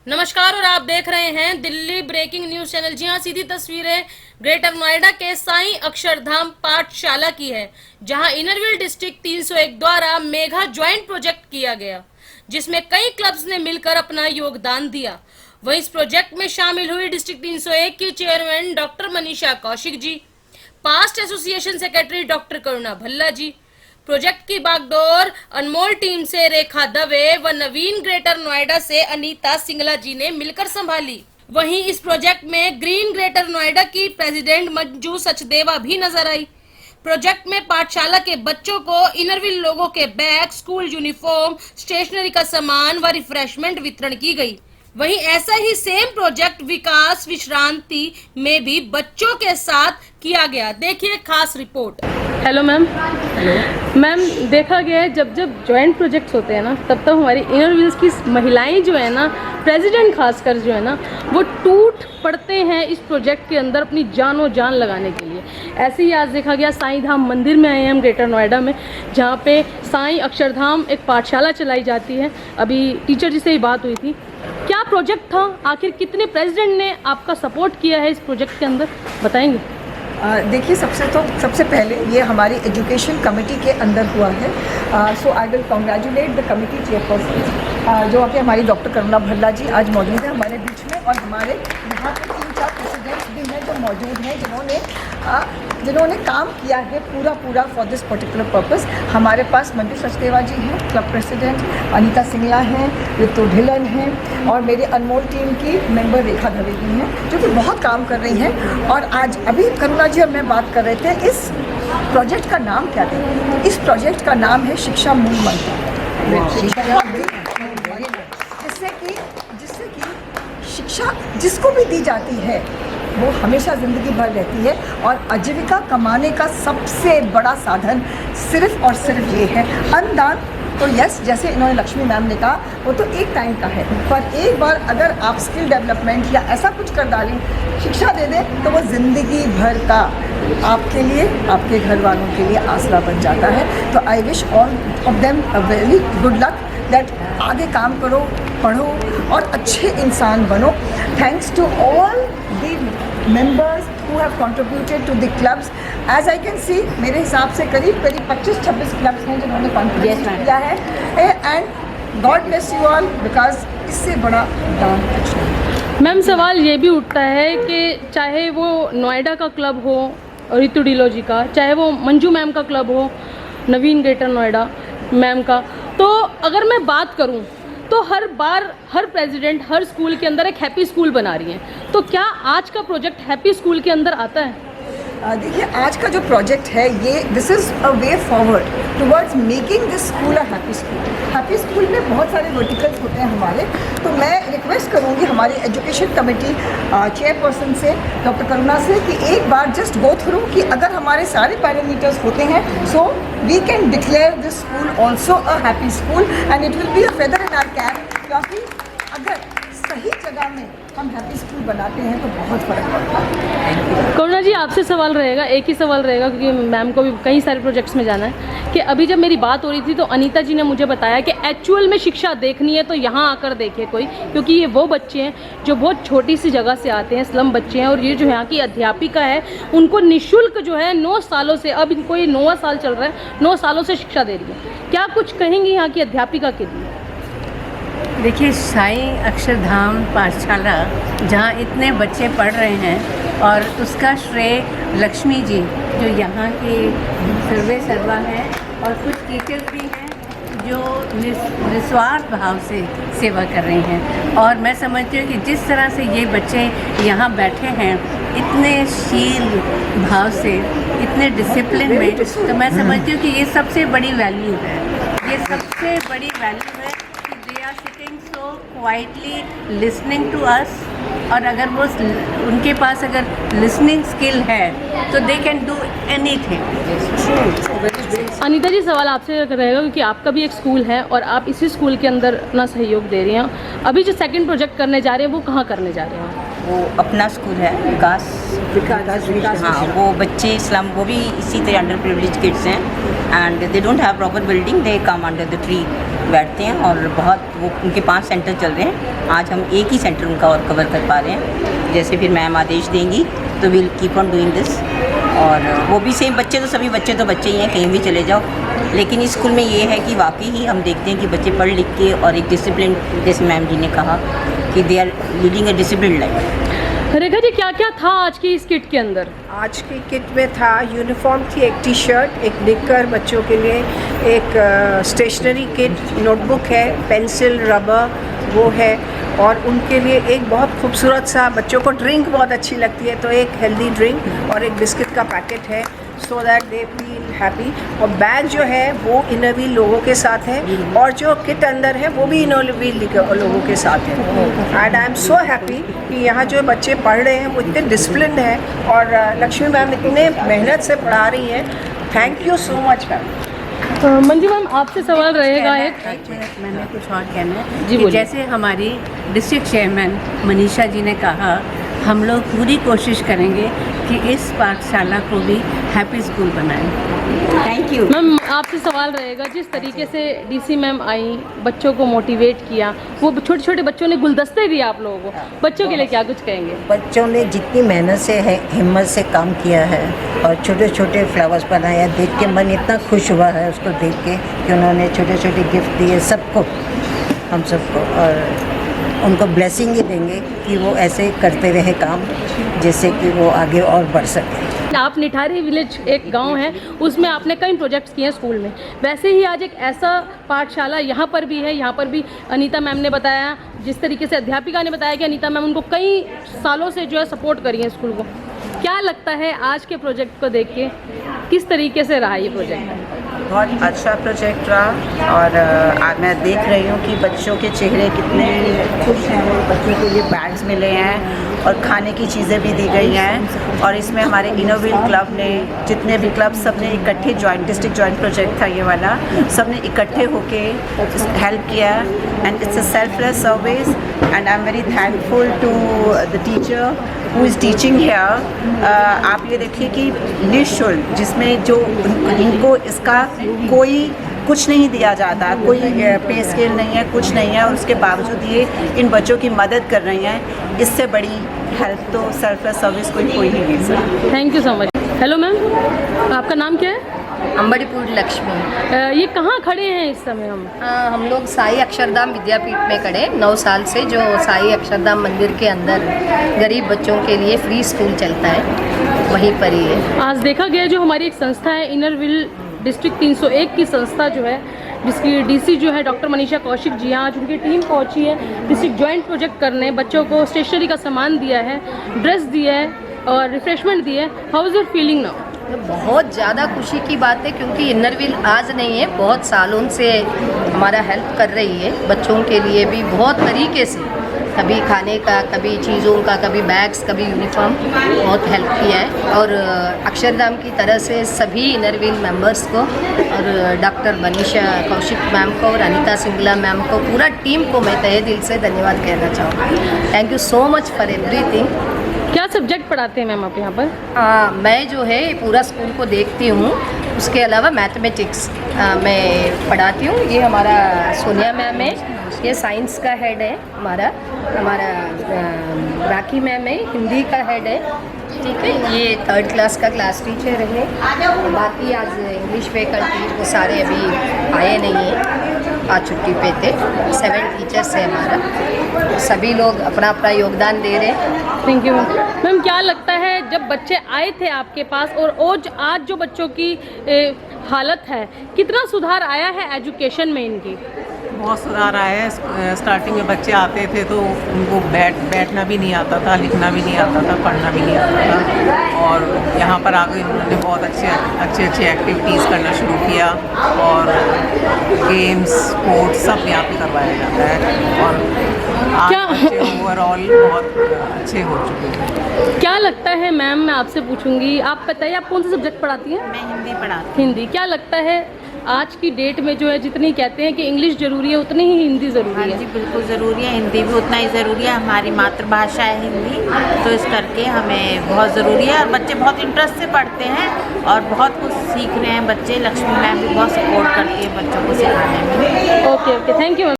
नमस्कार और आप देख रहे हैं दिल्ली ब्रेकिंग न्यूज चैनल। जी हां, सीधी तस्वीरें ग्रेटर नोएडा के साईं अक्षरधाम पाठशाला की है, जहां इनरव्हील डिस्ट्रिक्ट 301 द्वारा मेगा ज्वाइंट प्रोजेक्ट किया गया, जिसमें कई क्लब्स ने मिलकर अपना योगदान दिया। वहीं इस प्रोजेक्ट में शामिल हुई डिस्ट्रिक्ट 301 की chairman doctor Manisha Kaushik ji, past association secretary doctor करुणा भल्ला जी, प्रोजेक्ट की बागडोर अनमोल टीम से रेखा दवे व नवीन ग्रेटर नोएडा से अनीता सिंगला जी ने मिलकर संभाली। वहीं इस प्रोजेक्ट में ग्रीन ग्रेटर नोएडा की प्रेसिडेंट मंजू सचदेवा भी नजर आई। प्रोजेक्ट में पाठशाला के बच्चों को इनरव्हील लोगों के बैग, स्कूल यूनिफॉर्म, स्टेशनरी का सामान व रिफ्रेशमेंट वितरण की गई। वहीं ऐसा ही सेम प्रोजेक्ट विकास विश्रांति में भी बच्चों के साथ किया गया। देखिए खास रिपोर्ट। Hello ma'am. मैम, देखा गया है जब जब जॉइंट प्रोजेक्ट्स होते हैं ना, तब तब हमारी इनरव्हील्स की महिलाएं जो है ना, प्रेसिडेंट खासकर जो है ना, वो टूट पड़ते हैं इस प्रोजेक्ट के अंदर अपनी जानो जान लगाने के लिए। ऐसे ही आज देखा गया साईं धाम मंदिर में आए हैं हम ग्रेटर नोएडा में, जहाँ पे साईं अक्षरधाम एक पाठशाला चलाई जाती है। अभी टीचर जी से ही बात हुई थी। क्या प्रोजेक्ट था, आखिर कितने प्रेसिडेंट ने आपका सपोर्ट किया है इस प्रोजेक्ट के अंदर, बताएंगे? देखिए, सबसे पहले ये हमारी एजुकेशन कमेटी के अंदर हुआ है। So I will congratulate the committee chairperson जो कि हमारी डॉक्टर करुणा भल्ला जी आज मौजूद है हमारे बीच में, और हमारे यहाँ पे 3-4 प्रेसिडेंट्स भी हैं जो मौजूद हैं, जिन्होंने काम किया है पूरा फॉर दिस पर्टिकुलर पर्पस। हमारे पास मंजू सचदेवा जी हैं, क्लब प्रेसिडेंट, अनीता सिंगला हैं, ऋतु ढिलन हैं, और मेरे अनमोल टीम की मेंबर रेखा दवे जी हैं, जो कि बहुत काम कर रही हैं। और आज अभी करुणा जी और मैं बात कर रहे थे, इस प्रोजेक्ट का नाम क्या है? इस प्रोजेक्ट का नाम है शिक्षा मूल मंत्र, जिससे कि शिक्षा जिसको भी दी जाती है वो हमेशा ज़िंदगी भर रहती है, और आजीविका कमाने का सबसे बड़ा साधन सिर्फ और सिर्फ ये है अन्नदान। तो यस, जैसे इन्होंने लक्ष्मी मैम ने कहा, वो तो एक टाइम का है, पर एक बार अगर आप स्किल डेवलपमेंट या ऐसा कुछ कर डालें, शिक्षा दे दें, तो वो ज़िंदगी भर का आपके लिए, आपके घर वालों के लिए आसरा बन जाता है। तो I wish all of them a very good luck that आगे काम करो, पढ़ो और अच्छे इंसान बनो। Thanks to all the members who have contributed to the clubs. As I can see, मेरे हिसाब से करीब 25-26 क्लब्स हैं जिन्होंने contribute किया है, and God bless you all, because इससे बड़ा दान कुछ नहीं। मैम, सवाल ये भी उठता है कि चाहे वो नोएडा का क्लब हो ऋतु ढिलो जी का, चाहे वो मंजू मैम का क्लब हो नवीन ग्रेटर नोएडा मैम का, तो अगर मैं बात करूं तो हर बार हर प्रेसिडेंट हर स्कूल के अंदर एक हैप्पी स्कूल बना रही हैं। तो क्या आज का प्रोजेक्ट हैप्पी स्कूल के अंदर आता है? देखिए, आज का जो प्रोजेक्ट है ये this is a way forward towards making this school a happy school. Happy school में बहुत सारे वर्टिकल्स होते हैं हमारे, तो मैं रिक्वेस्ट करूँगी हमारी एजुकेशन कमेटी चेयरपर्सन से, डॉक्टर करुणा से, कि एक बार जस्ट गो थ्रू कि अगर हमारे सारे पैरामीटर्स होते हैं, so we can declare this school also a happy school, and it will be a feather in our cap, क्योंकि अगर सही जगह में हम हैप्पी स्कूल बनाते हैं तो बहुत फ़र्क पड़ता है। करुणा जी, आपसे सवाल रहेगा, एक ही सवाल रहेगा, क्योंकि मैम को भी कई सारे प्रोजेक्ट्स में जाना है, कि अभी जब मेरी बात हो रही थी तो अनीता जी ने मुझे बताया कि एक्चुअल में शिक्षा देखनी है तो यहाँ आकर देखे कोई, क्योंकि ये वो बच्चे हैं जो बहुत छोटी सी जगह से आते हैं, स्लम बच्चे हैं, और ये जो यहाँ की अध्यापिका है उनको निःशुल्क जो है 9 सालों से, अब इनको ये 9वां साल चल रहा है, 9 सालों से शिक्षा दे रही है। क्या कुछ कहेंगी यहाँ की अध्यापिका के लिए? देखिए, साईं अक्षरधाम पाठशाला जहाँ इतने बच्चे पढ़ रहे हैं, और उसका श्रेय लक्ष्मी जी जो यहाँ के सर्वे सर्वा हैं, और कुछ टीचर्स भी हैं जो निस्वार्थ भाव से सेवा कर रहे हैं। और मैं समझती हूँ कि जिस तरह से ये बच्चे यहाँ बैठे हैं इतने शील भाव से, इतने डिसिप्लिन में, तो मैं समझती हूँ कि ये सबसे बड़ी वैल्यू है, ये सबसे बड़ी वैल्यू है। Sitting so quietly listening to us, और अगर वो उनके पास अगर लिसनिंग स्किल है तो they can do anything. Anita ji, सवाल आपसे रहेगा, क्योंकि आपका भी एक स्कूल है और आप इसी स्कूल के अंदर अपना सहयोग दे रही हैं। अभी जो सेकंड प्रोजेक्ट करने जा रहे हैं वो कहाँ करने जा रहे हैं? वो अपना स्कूल है विकास। हाँ, वो बच्चे स्लम, वो भी इसी तरह अंडर प्रिविलेज किड्स हैं, and they don't have proper building, they come under the tree बैठते हैं और बहुत वो उनके 5 सेंटर चल रहे हैं। आज हम एक ही सेंटर उनका और कवर कर पा रहे हैं। जैसे फिर मैम आदेश देंगी तो will keep on doing this. और वो भी सेम बच्चे तो सभी बच्चे ही हैं, कहीं भी चले जाओ। लेकिन इस स्कूल में ये है कि वाकई ही हम देखते हैं कि बच्चे पढ़ लिख के और एक डिसिप्लिन, जैसे मैम जी ने कहा कि they are leading a discipline life. Rekha ji, क्या क्या था आज की इस किट के अंदर? आज की किट में था यूनिफॉर्म थी, एक टी शर्ट, एक निक्कर बच्चों के लिए, एक स्टेशनरी किट, नोटबुक है, पेंसिल, रबर वो है, और उनके लिए एक बहुत खूबसूरत सा, बच्चों को ड्रिंक बहुत अच्छी लगती है तो एक हेल्दी ड्रिंक और एक बिस्किट का पैकेट है, so that they feel happy. और बैग जो है वो इनरव्हील लोगों के साथ है और जो किट अंदर है वो भी इनरव्हील लोगों के साथ है। And I am so happy कि यहाँ जो बच्चे पढ़ रहे हैं वो इतने डिसिप्लिन है और लक्ष्मी मैम इतने मेहनत से पढ़ा रही हैं। Thank you so much ma'am. Manju ma'am, आपसे सवाल रहेगा एक मिनट, मैंने कुछ और कहना है जी, कि बोलिए। जैसे हमारी डिस्ट्रिक्ट चेयरमैन मनीषा जी ने कहा, हम लोग पूरी कोशिश करेंगे कि इस पाठशाला को भी हैप्पी स्कूल बनाएं। थैंक यू मैम, आपसे सवाल रहेगा, जिस तरीके से डीसी मैम आई, बच्चों को मोटिवेट किया, वो छोटे छोटे बच्चों ने गुलदस्ते दिए आप लोगों को, बच्चों के लिए क्या कुछ कहेंगे? बच्चों ने जितनी मेहनत से है, हिम्मत से काम किया है और छोटे छोटे फ्लावर्स बनाया, देख के मन इतना खुश हुआ है उसको देख के कि उन्होंने छोटे छोटे गिफ्ट दिए सबको, हम सबको, और उनको ब्लेसिंग ही देंगे कि वो ऐसे करते रहे काम, जिससे कि वो आगे और बढ़ सके। आप निठारी विलेज एक गांव है, उसमें आपने कई प्रोजेक्ट्स किए हैं स्कूल में, वैसे ही आज एक ऐसा पाठशाला यहाँ पर भी है। यहाँ पर भी अनीता मैम ने बताया, जिस तरीके से अध्यापिका ने बताया कि अनीता मैम उनको कई सालों से जो है सपोर्ट करी है स्कूल को। क्या लगता है आज के प्रोजेक्ट को देख के, किस तरीके से रहा ये प्रोजेक्ट? बहुत अच्छा प्रोजेक्ट रहा और मैं देख रही हूँ कि बच्चों के चेहरे कितने खुश हैं। और बच्चों के लिए बैग्स मिले हैं और खाने की चीज़ें भी दी गई हैं। और इसमें हमारे इनोवेल क्लब ने, जितने भी क्लब, सब ने इकट्ठे डिस्ट्रिक्ट जॉइंट प्रोजेक्ट था ये वाला, सब ने इकट्ठे होके हेल्प किया। And it's a selfless service and I am very thankful to the teacher who is teaching here. आप ये देखिए कि निःशुल्क, जिसमें जो इनको इसका कोई कुछ नहीं दिया जाता, कोई पे स्केल नहीं है, कुछ नहीं है, और उसके बावजूद ये इन बच्चों की मदद कर रही हैं। इससे बड़ी हेल्प तो सेल्फलेस सर्विस कोई नहीं दे सकता। Thank you so much. Hello ma'am, आपका नाम क्या है? अंबड़ीपुर लक्ष्मी। ये कहाँ खड़े हैं इस समय हम लोग साई अक्षरधाम विद्यापीठ में खड़े 9 साल से, जो साई अक्षरधाम मंदिर के अंदर गरीब बच्चों के लिए फ्री स्कूल चलता है, वहीं पर ही है। आज देखा गया जो हमारी एक संस्था है इनरव्हील डिस्ट्रिक्ट 301 की संस्था जो है, जिसकी डीसी जो है डॉक्टर मनीषा कौशिक जी, आज उनकी टीम पहुंची है डिस्ट्रिक्ट जॉइंट प्रोजेक्ट करने, बच्चों को स्टेशनरी का सामान दिया है, ड्रेस दिया है और रिफ्रेशमेंट दिए। How is your feeling now? बहुत ज़्यादा खुशी की बात है, क्योंकि इनरव्हील आज नहीं है, बहुत सालों से हमारा हेल्प कर रही है बच्चों के लिए भी बहुत तरीके से, कभी खाने का, कभी चीज़ों का, कभी बैग्स, कभी यूनिफॉर्म, बहुत हेल्प किया है। और अक्षरधाम की तरह से सभी इनरव्हील मेंबर्स को और डॉक्टर मनीषा कौशिक मैम को और अनीता सिंगला मैम को, पूरा टीम को मैं तहे दिल से धन्यवाद कहना चाहूँगी। Thank you so much for everything. क्या सब्जेक्ट पढ़ाते हैं मैम आप यहाँ पर? मैं जो है पूरा स्कूल को देखती हूँ, उसके अलावा मैथमेटिक्स मैं पढ़ाती हूँ। ये हमारा सोनिया मैम है, ये साइंस का हेड है। हमारा राखी मैम है, हिंदी का हेड है, ठीक है। ये 3rd क्लास का क्लास टीचर है। बाकी आज इंग्लिश फैकल्टी वो सारे अभी आए नहीं हैं, आज छुट्टी पे थे। 7 टीचर्स है हमारा, सभी लोग अपना अपना योगदान दे रहे हैं। Thank you ma'am. क्या लगता है जब बच्चे आए थे आपके पास और आज जो बच्चों की हालत है, कितना सुधार आया है एजुकेशन में इनकी? बहुत सुधार आया है। स्टार्टिंग में बच्चे आते थे तो उनको बैठना भी नहीं आता था, लिखना भी नहीं आता था, पढ़ना भी नहीं आता था, और यहाँ पर आकर उन्होंने बहुत अच्छे एक्टिविटीज़ करना शुरू किया और गेम्स, स्पोर्ट्स सब यहाँ पे करवाया जाता है। और आज बच्चे ओवरऑल बहुत अच्छे हो चुके हैं। क्या लगता है मैम, मैं आपसे पूछूंगी, आप बताइए आप कौन सा सब्जेक्ट पढ़ाती हैं? मैं हिंदी पढ़ाती हिंदी। क्या लगता है आज की डेट में जो है जितनी कहते हैं कि इंग्लिश ज़रूरी है उतनी ही हिंदी ज़रूरी हाँ है। जी, बिल्कुल ज़रूरी है। हिंदी भी उतना ही ज़रूरी है, हमारी मातृभाषा है हिंदी, तो इस करके हमें बहुत ज़रूरी है। और बच्चे बहुत इंटरेस्ट से पढ़ते हैं और बहुत कुछ सीख रहे हैं बच्चे। लक्ष्मी मैम भी बहुत सपोर्ट करती है बच्चों को सिखाने में। Okay, thank you.